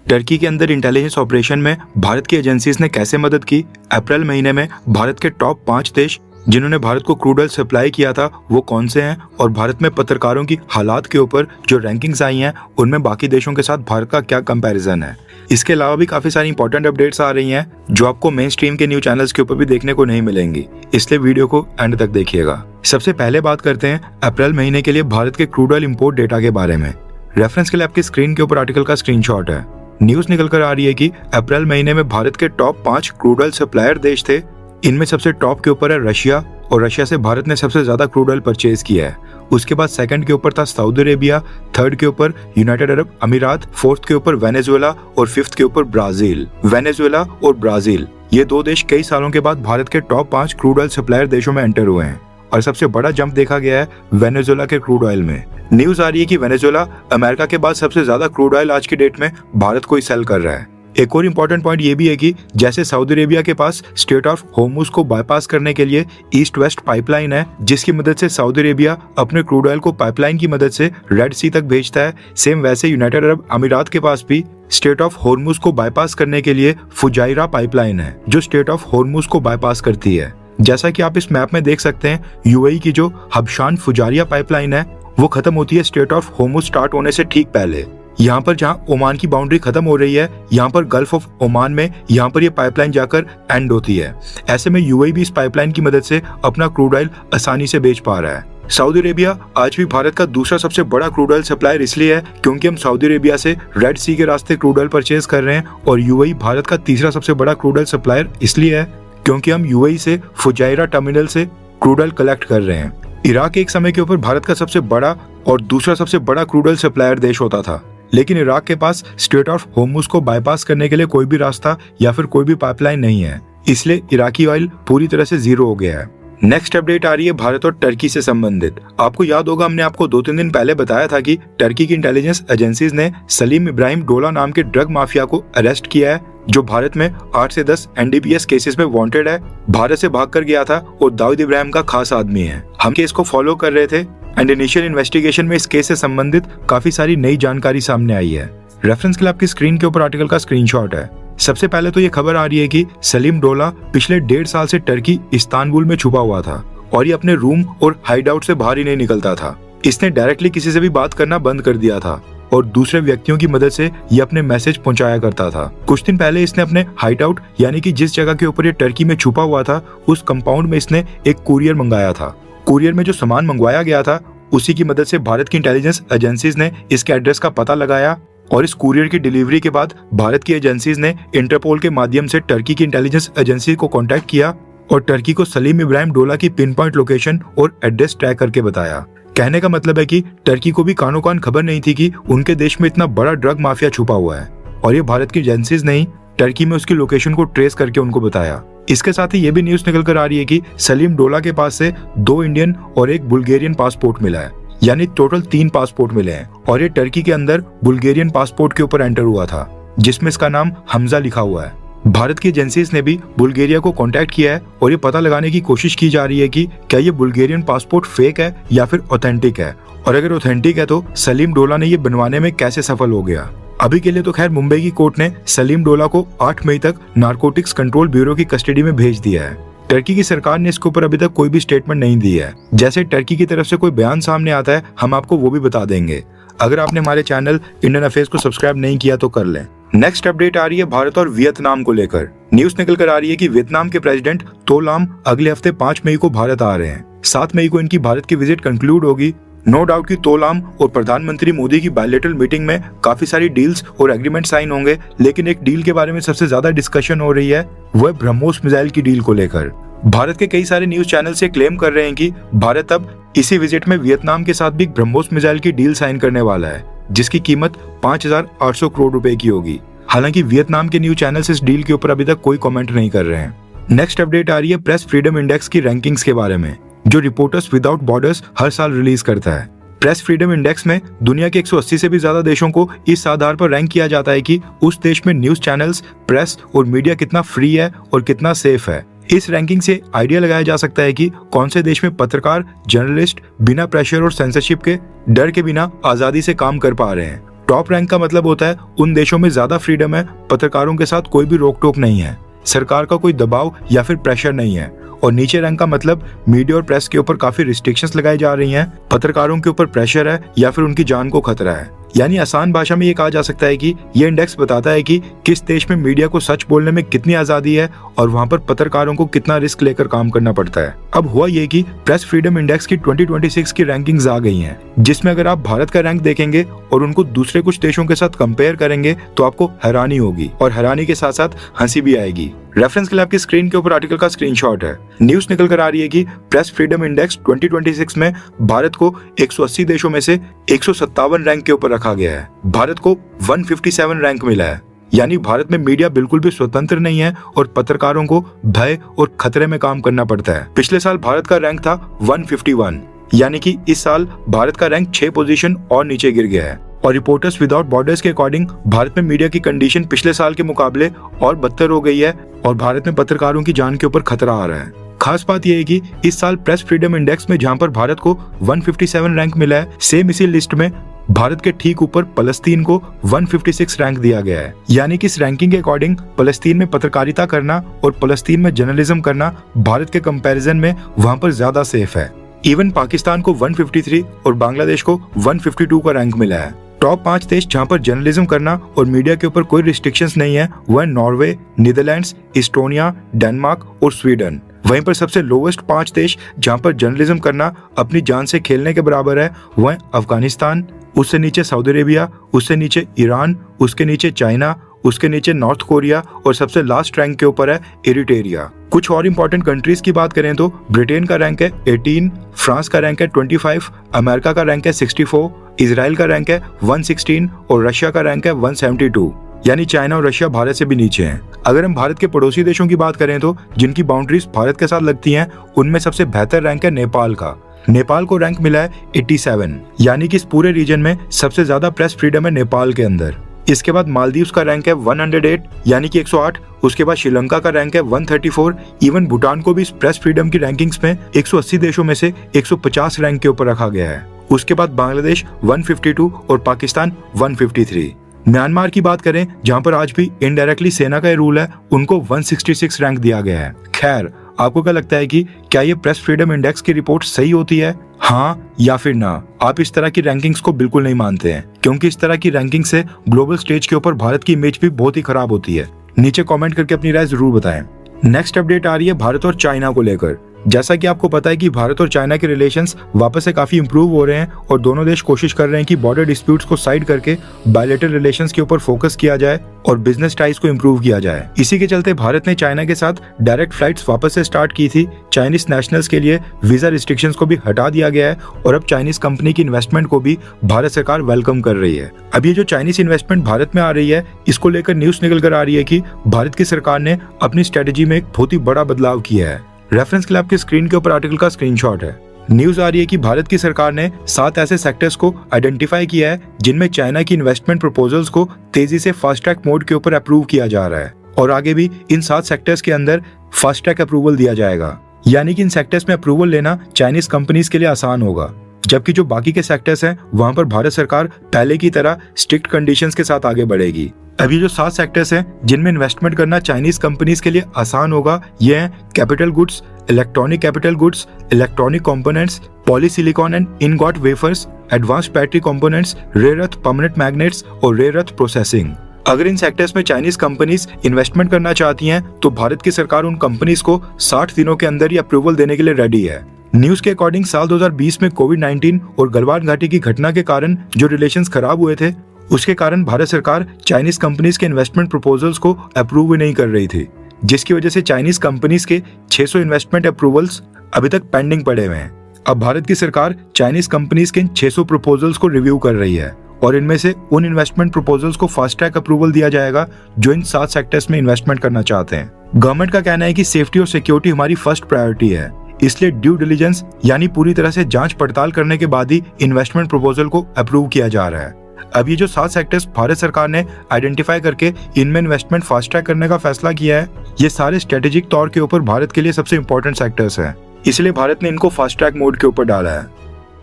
Turkey के अंदर intelligence operation में भारत की एजेंसीज ने कैसे मदद की। अप्रैल महीने में भारत के टॉप 5 देश जिन्होंने भारत को क्रूड ऑयल सप्लाई किया था वो कौन से हैं, और भारत में पत्रकारों की हालात के ऊपर जो रैंकिंग्स आई हैं उनमें बाकी देशों के साथ भारत का क्या कंपैरिजन है। इसके अलावा भी काफी सारी इंपॉर्टेंट अपडेट्स आ रही हैं जो आपको मेन स्ट्रीम के न्यूज चैनल्स के ऊपर भी देखने को नहीं मिलेंगी, इसलिए वीडियो को एंड तक देखिएगा। सबसे पहले बात करते हैं अप्रैल महीने के लिए भारत के क्रूड ऑयल इंपोर्ट डेटा के बारे में। रेफरेंस के लिए आपकी स्क्रीन के ऊपर आर्टिकल का स्क्रीनशॉट है। न्यूज निकल कर आ रही है कि अप्रैल महीने में भारत के टॉप 5 क्रूड ऑयल सप्लायर देश थे। इनमें सबसे टॉप के ऊपर है रशिया, और रशिया से भारत ने सबसे ज्यादा क्रूड ऑयल परचेज किया है। उसके बाद सेकंड के ऊपर था सऊदी अरेबिया, थर्ड के ऊपर यूनाइटेड अरब अमीरात, फोर्थ के ऊपर वेनेजुएला और फिफ्थ के ऊपर ब्राजील। वेनेजुएला और ब्राजील ये 2 देश कई सालों के बाद भारत के टॉप 5 क्रूड ऑयल सप्लायर देशों में एंटर हुए हैं, और सबसे बड़ा जंप देखा गया है वेनेजुएला के क्रूड ऑयल में। न्यूज आ रही है कि वेनेजुएला अमेरिका के बाद सबसे ज्यादा क्रूड ऑयल आज की डेट में भारत को ही सेल कर रहा है। एक और इम्पोर्टेंट पॉइंट ये भी है कि जैसे सऊदी अरेबिया के पास स्ट्रेट ऑफ होर्मुज को बाईपास करने के लिए ईस्ट वेस्ट पाइपलाइन है, जिसकी मदद से सऊदी अरेबिया अपने क्रूड ऑयल को पाइपलाइन की मदद से रेड सी तक भेजता है, सेम वैसे यूनाइटेड अरब अमीरात के पास भी स्ट्रेट ऑफ होर्मुज को बाईपास करने के लिए फुजाइरा पाइपलाइन है जो स्ट्रेट ऑफ होर्मुज को बाईपास करती है। जैसा कि आप इस मैप में देख सकते हैं, यूएई की जो हबशान फुजारिया पाइपलाइन है वो खत्म होती है स्ट्रेट ऑफ होर्मुज स्टार्ट होने से ठीक पहले। यहाँ पर जहाँ ओमान की बाउंड्री खत्म हो रही है, यहाँ पर गल्फ ऑफ ओमान में यहाँ पर ये पाइपलाइन जाकर एंड होती है। ऐसे में यूएई भी इस पाइपलाइन की मदद से अपना क्रूड ऑयल आसानी से बेच पा रहा है। सऊदी अरेबिया आज भी भारत का दूसरा सबसे बड़ा क्रूड ऑयल सप्लायर इसलिए है क्योंकि हम सऊदी अरेबिया से रेड सी के रास्ते क्रूड ऑयल परचेज कर रहे हैं, और यूएई भारत का तीसरा सबसे बड़ा क्रूड ऑयल सप्लायर इसलिए है क्योंकि हम यूएई से फुजाइरा टर्मिनल से क्रूड ऑयल कलेक्ट कर रहे हैं। इराक एक समय के ऊपर भारत का सबसे बड़ा और दूसरा सबसे बड़ा क्रूड ऑयल सप्लायर देश होता था, लेकिन इराक के पास स्ट्रेट ऑफ होर्मुज को बाईपास करने के लिए कोई भी रास्ता या फिर कोई भी पाइपलाइन नहीं है, इसलिए इराकी ऑयल पूरी तरह से जीरो हो गया है। नेक्स्ट अपडेट आ रही है भारत और टर्की से संबंधित। आपको याद होगा हमने आपको 2-3 दिन पहले बताया था कि टर्की की इंटेलिजेंस एजेंसीज ने सलीम इब्राहिम डोला नाम के ड्रग माफिया को अरेस्ट किया है, जो भारत में 8 से 10 एनडीपीएस केसेस में वांटेड है, भारत से भागकर गया था और दाऊद इब्राहिम का खास आदमी है। हम केस को फॉलो कर रहे थे एंड इनिशियल इन्वेस्टिगेशन में इस केस से संबंधित काफी सारी नई जानकारी सामने आई है। रेफरेंस के लिए आपकी स्क्रीन के ऊपर आर्टिकल का स्क्रीनशॉट है। सबसे पहले तो ये खबर आ रही है कि सलीम डोला पिछले 1.5 साल से टर्की इस्तांबुल में छुपा हुआ था और ये अपने रूम और हाइड आउट से बाहर ही नहीं निकलता था। इसने डायरेक्टली किसी से भी बात करना बंद कर दिया था और दूसरे व्यक्तियों की मदद से ये अपने मैसेज पहुंचाया करता था। कुछ दिन पहले इसने अपने हाइड आउट यानी कि जिस जगह के ऊपर ये टर्की में छुपा हुआ था उस कंपाउंड में इसने एक कुरियर मंगाया था। कुरियर में जो सामान मंगवाया गया था उसी की मदद से भारत की इंटेलिजेंस एजेंसीज ने इसके एड्रेस का पता लगाया, और इस कुरियर की डिलीवरी के बाद भारत की एजेंसीज ने इंटरपोल के माध्यम से टर्की की इंटेलिजेंस एजेंसी को कांटेक्ट किया और टर्की को सलीम इब्राहिम डोला की पिन पॉइंट लोकेशन और एड्रेस ट्रैक करके बताया। कहने का मतलब है कि टर्की को भी कानो कान खबर नहीं थी कि उनके देश में इतना बड़ा ड्रग माफिया छुपा हुआ है, और ये भारत की एजेंसीज ने ही टर्की में उसकी लोकेशन को ट्रेस करके उनको बताया। इसके साथ ही ये भी न्यूज निकल कर आ रही है कि सलीम डोला के पास से 2 इंडियन और 1 बुल्गारियन पासपोर्ट मिला है, यानी टोटल 3 पासपोर्ट मिले हैं, और ये टर्की के अंदर बुल्गारियन पासपोर्ट के ऊपर एंटर हुआ था जिसमें इसका नाम हमजा लिखा हुआ है। भारत की एजेंसीज ने भी बुल्गारिया को कांटेक्ट किया है और ये पता लगाने की कोशिश की जा रही है कि क्या ये बुल्गारियन पासपोर्ट फेक है या फिर ऑथेंटिक है, और अगर ऑथेंटिक है तो सलीम डोला ने ये बनवाने में कैसे सफल हो गया। अभी के लिए तो खैर मुंबई की कोर्ट ने सलीम डोला को 8 मई तक नारकोटिक्स कंट्रोल ब्यूरो की कस्टडी में भेज दिया है। टर्की की सरकार ने इसके ऊपर अभी तक कोई भी स्टेटमेंट नहीं दी है। जैसे टर्की की तरफ से कोई बयान सामने आता है हम आपको वो भी बता देंगे। अगर आपने हमारे चैनल इंडियन अफेयर्स को सब्सक्राइब नहीं किया तो कर लें। नेक्स्ट अपडेट आ रही है भारत और वियतनाम को लेकर। न्यूज निकल कर आ रही है कि वियतनाम के प्रेसिडेंट तो लाम अगले हफ्ते 5 मई को भारत आ रहे हैं। 7 मई को इनकी भारत की विजिट कंक्लूड होगी। नो डाउट कि तो लाम और प्रधानमंत्री मोदी की बायलैटरल मीटिंग में काफी सारी डील्स और एग्रीमेंट साइन होंगे, लेकिन एक डील के बारे में सबसे ज्यादा डिस्कशन हो रही है, वो है ब्रह्मोस मिसाइल की डील को लेकर। भारत के कई सारे न्यूज चैनल से क्लेम कर रहे हैं कि भारत अब इसी विजिट में वियतनाम के साथ भी ब्रह्मोस मिसाइल की डील साइन करने वाला है, जिसकी कीमत 5,800 करोड़ रुपए की होगी। हालांकि वियतनाम के न्यूज चैनल इस डील के ऊपर अभी तक कोई कमेंट नहीं कर रहे हैं। नेक्स्ट अपडेट आ रही है प्रेस फ्रीडम इंडेक्स की रैंकिंग्स के बारे में, जो रिपोर्टर्स विदाउट बॉर्डर्स हर साल रिलीज करता है। प्रेस फ्रीडम इंडेक्स में दुनिया के 180 से भी ज्यादा देशों को इस आधार पर रैंक किया जाता है कि उस देश में न्यूज चैनल्स, प्रेस और मीडिया कितना फ्री है और कितना सेफ है। इस रैंकिंग से आइडिया लगाया जा सकता है कि कौन से देश में पत्रकार, जर्नलिस्ट बिना प्रेशर और सेंसरशिप के डर के बिना आजादी से काम कर पा रहे हैं टॉप रैंक का मतलब होता है उन देशों में ज्यादा फ्रीडम है, पत्रकारों के साथ कोई भी रोक टोक नहीं है, सरकार का कोई दबाव या फिर प्रेशर नहीं है। और नीचे रैंक का मतलब मीडिया और प्रेस के ऊपर काफी रिस्ट्रिक्शंस लगाई जा रही हैं, पत्रकारों के ऊपर प्रेशर है या फिर उनकी जान को खतरा है। यानी आसान भाषा में ये कहा जा सकता है कि ये इंडेक्स बताता है कि किस देश में मीडिया को सच बोलने में कितनी आजादी है और वहाँ पर पत्रकारों को कितना रिस्क लेकर काम करना पड़ता है। अब हुआ ये कि प्रेस फ्रीडम इंडेक्स की 2026 की रैंकिंग्स आ गई हैं, जिसमें अगर आप भारत का रैंक देखेंगे और उनको दूसरे कुछ देशों के साथ कंपेयर करेंगे तो आपको हैरानी होगी और हैरानी के साथ साथ हंसी भी आएगी। रेफरेंस के लिए आपकी स्क्रीन के ऊपर आर्टिकल का स्क्रीनशॉट है। न्यूज निकल कर आ रही है कि प्रेस फ्रीडम इंडेक्स 2026 में भारत को 180 देशों में से 157 रैंक के ऊपर रखा गया है। भारत को 157 रैंक मिला है, यानी भारत में मीडिया बिल्कुल भी स्वतंत्र नहीं है और पत्रकारों को भय और खतरे में काम करना पड़ता है। पिछले साल भारत का रैंक था 151, यानी कि इस साल भारत का रैंक 6 पोजीशन और नीचे गिर गया है। और रिपोर्टर्स विदाउट बॉर्डर्स के अकॉर्डिंग भारत में मीडिया की कंडीशन पिछले साल के मुकाबले और बदतर हो गई है और भारत में पत्रकारों की जान के ऊपर खतरा आ रहा है। खास बात यह है कि इस साल प्रेस फ्रीडम इंडेक्स में जहां पर भारत को 157 रैंक मिला है, सेम इसी लिस्ट में भारत के ठीक ऊपर फलस्तीन को 156 रैंक दिया गया है। यानी कि इस रैंकिंग के अकॉर्डिंग फलस्तीन में पत्रकारिता करना और फलस्तीन में जर्नलिज्म करना भारत के कंपैरिजन में वहां पर ज्यादा सेफ है। इवन पाकिस्तान को 153 और बांग्लादेश को 152 का रैंक मिला है। टॉप 5 देश जहां पर जर्नलिज्म करना और मीडिया के ऊपर कोई रिस्ट्रिक्शंस नहीं है वह नॉर्वे, नीदरलैंड्स, इस्टोनिया, डेनमार्क और स्वीडन। वहीं पर सबसे लोवेस्ट 5 देश जहां पर जर्नलिज्म करना अपनी जान से खेलने के बराबर है वह अफगानिस्तान, उससे नीचे सऊदी अरेबिया, उससे नीचे ईरान, उसके नीचे चाइना, उसके नीचे नॉर्थ कोरिया और सबसे लास्ट रैंक के ऊपर है एरिट्रिया। कुछ और इंपॉर्टेंट कंट्रीज की बात करें तो ब्रिटेन का रैंक है 18, फ्रांस का रैंक है 25, अमेरिका का रैंक है 64, इजराइल का रैंक है 116 और रशिया का रैंक है 172। यानी चाइना और रशिया भारत से भी नीचे हैं। अगर हम भारत के पड़ोसी देशों की बात करें तो जिनकी बाउंड्रीज भारत के साथ लगती हैं उनमें सबसे बेहतर रैंक है नेपाल का। नेपाल को रैंक मिला है 87, यानी कि इस पूरे रीजन में सबसे ज्यादा प्रेस फ्रीडम है नेपाल के अंदर। इसके बाद मालदीव्स का रैंक है 108, यानी कि 108। उसके बाद श्रीलंका का रैंक है 134। इवन भूटान को भी इस प्रेस फ्रीडम की रैंकिंग्स में 180 देशों में से 150 रैंक के ऊपर रखा गया है। उसके बाद बांग्लादेश 152 और पाकिस्तान 153। म्यांमार की बात करें जहां पर आज भी इनडायरेक्टली सेना का रूल है, उनको 166 रैंक दिया गया है। खैर, आपको क्या लगता है कि क्या ये प्रेस फ्रीडम इंडेक्स की रिपोर्ट सही होती है, हाँ या फिर ना? आप इस तरह की रैंकिंग्स को बिल्कुल नहीं मानते हैं, क्योंकि इस तरह की रैंकिंग से ग्लोबल स्टेज के ऊपर भारत की इमेज भी बहुत ही खराब होती है। नीचे कमेंट करके अपनी राय जरूर बताएं। नेक्स्ट अपडेट आ रही है भारत और चाइना को लेकर। जैसा कि आपको पता है कि भारत और चाइना के रिलेशंस वापस से काफी इंप्रूव हो रहे हैं और दोनों देश कोशिश कर रहे हैं कि बॉर्डर डिस्प्यूट्स को साइड करके बायलैटरल रिलेशंस के ऊपर फोकस किया जाए और बिजनेस टाइज को इंप्रूव किया जाए। इसी के चलते भारत ने चाइना के साथ डायरेक्ट फ्लाइट्स वापस से स्टार्ट की थी। चाइनीज नेशनल्स के लिए वीजा रिस्ट्रिक्शंस को भी हटा दिया गया है और अब चाइनीज कंपनी की इन्वेस्टमेंट को भी भारत सरकार वेलकम कर रही है। अब ये जो चाइनीज इन्वेस्टमेंट भारत में आ रही है, इसको लेकर न्यूज निकल कर आ रही है कि भारत की सरकार ने अपनी स्ट्रेटेजी में एक बहुत ही बड़ा बदलाव किया है। रेफरेंस के लिए आपकी स्क्रीन के ऊपर आर्टिकल का स्क्रीनशॉट है। न्यूज आ रही है कि भारत की सरकार ने 7 ऐसे सेक्टर्स को आइडेंटिफाई किया है जिनमें चाइना की इन्वेस्टमेंट प्रपोजल्स को तेजी से फास्ट ट्रैक मोड के ऊपर अप्रूव किया जा रहा है और आगे भी इन 7 सेक्टर्स के अंदर फास्ट ट्रैक अप्रूवल दिया जाएगा। यानी कि इन सेक्टर्स में अप्रूवल लेना चाइनीज कंपनीज के लिए आसान होगा, जबकि जो बाकी के सेक्टर्स हैं वहां पर भारत सरकार पहले की तरह स्ट्रिक्ट कंडीशंस के साथ आगे बढ़ेगी। अभी जो 7 सेक्टर्स हैं जिनमें इन्वेस्टमेंट करना चाइनीज कंपनीज के लिए आसान होगा, ये हैं capital goods, electronic capital goods, electronic components, polysilicon and ingot wafers, advanced battery components, rare earth permanent magnets और रेयर अर्थ प्रोसेसिंग। अगर इन सेक्टर्स में चाइनीज कंपनीज इन्वेस्टमेंट करना चाहती हैं तो भारत की सरकार उन कंपनीज को 60 दिनों के अंदर ही अप्रूवल देने के लिए रेडी है। न्यूज के अकॉर्डिंग साल 2020 में कोविड-19 और गलवान घाटी की घटना के कारण जो रिलेशंस खराब हुए थे, उसके कारण भारत सरकार चाइनीज कंपनीज के इन्वेस्टमेंट प्रपोजल्स को अप्रूव ही नहीं कर रही थी, जिसकी वजह से चाइनीज कंपनीज के 600 इन्वेस्टमेंट अप्रूवल्स अभी तक पेंडिंग पड़े हुए हैं। अब भारत की सरकार चाइनीज कंपनीज के इन 600 प्रपोजल्स को रिव्यू कर रही है और इनमें से उन इन्वेस्टमेंट प्रपोजल्स को फास्ट ट्रैक अप्रूवल दिया जाएगा जो इन 7 सेक्टर्स में इन्वेस्टमेंट करना चाहते हैं। गवर्नमेंट का कहना है कि सेफ्टी और सिक्योरिटी हमारी फर्स्ट प्रायोरिटी है, इसलिए ड्यू डिलीजेंस यानी पूरी तरह से जांच पड़ताल करने के बाद ही इन्वेस्टमेंट प्रपोजल को अप्रूव किया जा रहा है। अब ये जो 7 सेक्टर्स भारत सरकार ने आइडेंटिफाई करके इनमें इन्वेस्टमेंट फास्ट ट्रैक करने का फैसला किया है, ये सारे स्ट्रेटेजिक तौर के ऊपर भारत के लिए सबसे इंपॉर्टेंट सेक्टर्स हैं, इसलिए भारत ने इनको फास्ट ट्रैक मोड के ऊपर डाला है।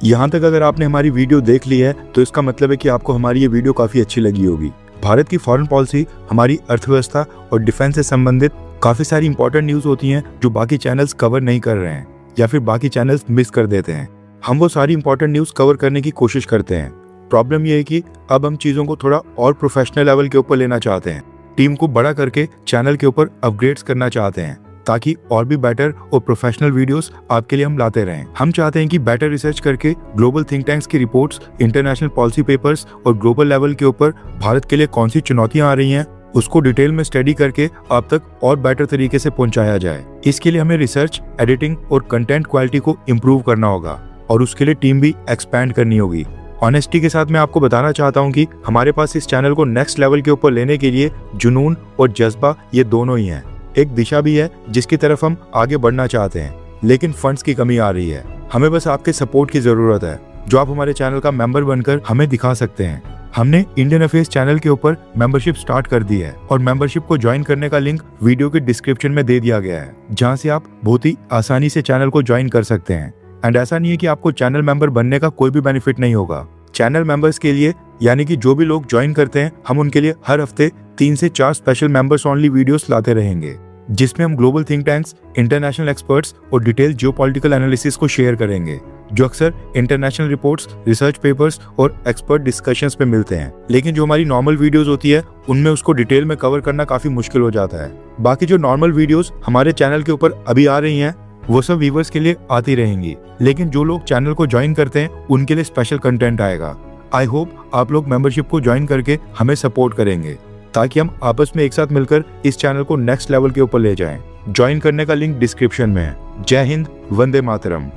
यहाँ तक अगर आपने हमारी वीडियो देख ली है तो इसका मतलब है कि आपको हमारी ये वीडियो काफी अच्छी लगी होगी। भारत की फॉरेन पॉलिसी, हमारी अर्थव्यवस्था और डिफेंस से संबंधित काफी सारी इंपॉर्टेंट न्यूज होती हैं जो बाकी चैनल्स कवर नहीं कर रहे हैं या फिर बाकी चैनल्स मिस कर देते हैं। हम वो सारी इंपॉर्टेंट न्यूज कवर करने की कोशिश करते हैं। प्रॉब्लम ये है कि अब हम चीजों को थोड़ा और प्रोफेशनल लेवल के ऊपर लेना चाहते हैं, टीम को बड़ा करके चैनल के ऊपर अपग्रेड्स करना चाहते हैं ताकि और भी बेटर और प्रोफेशनल वीडियोस आपके लिए हम लाते रहें। हम चाहते हैं कि बेटर रिसर्च करके ग्लोबल थिंक टैंक्स की रिपोर्ट्स, इंटरनेशनल पॉलिसी पेपर्स और ग्लोबल लेवल के ऊपर भारत के लिए कौन सी चुनौतियां आ रही हैं उसको डिटेल में स्टडी करके आप तक और बेटर तरीके से पहुंचाया जाए। इसके लिए हमें रिसर्च, एडिटिंग और कंटेंट क्वालिटी को इम्प्रूव करना होगा और उसके लिए टीम भी एक्सपैंड करनी होगी। ऑनेस्टी के साथ मैं आपको बताना चाहता हूँ कि हमारे पास इस चैनल को नेक्स्ट लेवल के ऊपर लेने के लिए जुनून और जज्बा ये दोनों ही हैं। एक दिशा भी है जिसकी तरफ हम आगे बढ़ना चाहते हैं, लेकिन फंड्स की कमी आ रही है। हमें बस आपके सपोर्ट की जरूरत है जो आप हमारे चैनल का मेंबर बनकर हमें दिखा सकते हैं। हमने इंडियन अफेयर्स चैनल के ऊपर मेंबरशिप स्टार्ट कर दी है और मेंबरशिप को ज्वाइन करने का लिंक वीडियो के डिस्क्रिप्शन में दे दिया गया है, जहां से आप बहुत ही आसानी से चैनल को ज्वाइन कर सकते हैं। एंड ऐसा नहीं है कि आपको चैनल मेंबर बनने का कोई भी बेनिफिट नहीं होगा। चैनल मेंबर्स के लिए, यानी कि जो भी लोग ज्वाइन करते हैं, हम उनके लिए हर हफ्ते 3 से 4 स्पेशल मेंबर्स ओनली वीडियोस लाते रहेंगे, जिसमें हम global think tanks, international experts और डिटेल जियोपॉलिटिकल एनालिसिस को शेयर करेंगे, जो अक्सर इंटरनेशनल रिपोर्ट्स, रिसर्च पेपर्स और एक्सपर्ट डिस्कशंस पे मिलते हैं। लेकिन जो हमारी नॉर्मल वीडियोस होती है उनमें उसको डिटेल में कवर करना काफी मुश्किल हो जाता है। बाकी जो नॉर्मल वीडियोस हमारे चैनल के ऊपर अभी आ रही हैं वो सब व्यूअर्स के लिए आती रहेंगी, लेकिन जो लोग चैनल को ज्वाइन करते हैं उनके लिए स्पेशल कंटेंट आएगा। आई होप आप लोग मेंबरशिप को ज्वाइन करके हमें सपोर्ट करेंगे ताकि हम आपस में एक साथ मिलकर इस चैनल को नेक्स्ट लेवल के ऊपर ले जाएं। ज्वाइन करने का लिंक डिस्क्रिप्शन में है। जय हिंद, वंदे मातरम।